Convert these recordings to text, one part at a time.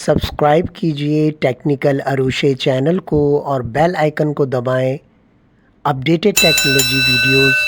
Subscribe कीजिए technical Arushe channel को और बेल आइकन को दबाएं अपडेटेड टेक्नोलॉजी वीडियोस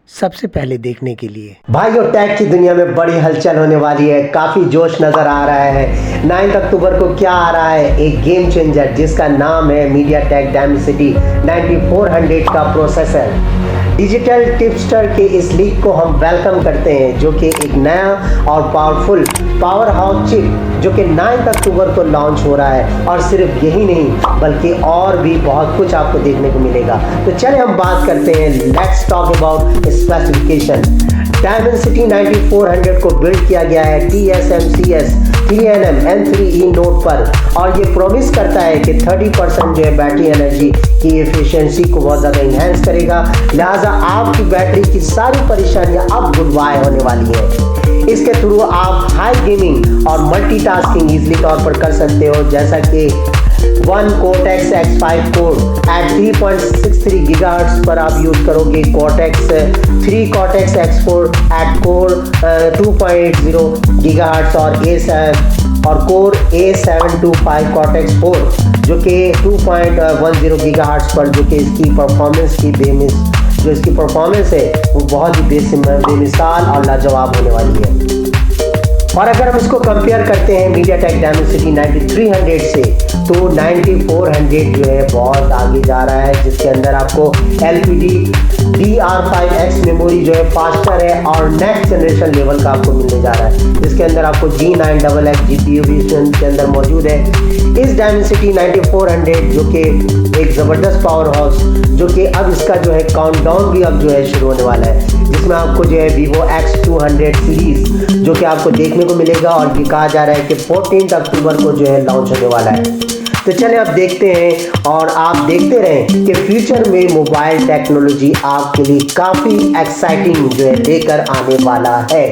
सबसे पहले देखने के लिए। भाइयों, टेक की दुनिया में बड़ी हलचल होने वाली है, काफी जोश नजर आ रहा है। 9 अक्टूबर को क्या आ रहा है? एक गेम चेंजर जिसका नाम है मीडियाटेक डायमेंसिटी 9400 का प्रोसेसर। डिजिटल टिपस्टर के इस लीक को हम वेलकम करते हैं, जो कि एक नया और पावरफुल पावर हाउस चिप जो कि 9 अक्टूबर को लॉन्च हो रहा है। और सिर्फ यही नहीं बल्कि और भी बहुत कुछ आपको देखने को मिलेगा। तो चलिए हम बात करते हैं। Let's talk about specification. Dimensity 9400 को बिल्ड किया गया है TSMC 3nm N3E नोड पर, और ये प्रॉमिस करता है कि 30% जो है बैटरी एनर्जी की एफिशिएंसी को बहुत ज़्यादा इन्हेंस करेगा। लिहाजा आपकी बैटरी की सारी परेशानियां अब गुड बाय होने वाली है। इसके थ्रू आप हाई गेमिंग और मल्टीटास्किंग इजीली तौर पर कर सकते हो, जैसा कि 1 Cortex X5 core eight 3.63 GHz पर आप यूज करोगे, Cortex 3 Cortex X4 eight core 2.0 GHz और कोर A725 Cortex 4 जो कि 2.10 GHz पर, जो कि इसकी परफॉर्मेंस की जो इसकी परफॉर्मेंस है वो बहुत ही बेमिसाल और लाजवाब होने वाली है। और अगर हम इसको कंपेयर करते हैं मीडियाटेक डायमेंसिटी 9300 से, तो 9400 जो है बहुत आगे जा रहा है, जिसके अंदर आपको LPD DDR5X मेमोरी जो है फास्टर है और नेक्स्ट जनरेशन लेवल का आपको मिलने जा रहा है, जिसके अंदर आपको G9XX GPU भी इसके अंदर मौजूद है। इस डायमेंसिटी 9400 जो कि एक ज़बरदस्त पावर हाउस, जो कि अब इसका जो है काउंटडाउन भी अब जो है शुरू होने वाला है, जिसमें आपको जो है Vivo X200 सीरीज जो कि आपको देखने को मिलेगा, और ये कहा जा रहा है कि 14 अक्टूबर को जो है लॉन्च होने वाला है। तो चलिए अब देखते हैं और आप देखते रहें कि फ्यूचर में मोबाइल टेक्नोलॉजी आपके लिए काफ़ी एक्साइटिंग जो है लेकर आने वाला है।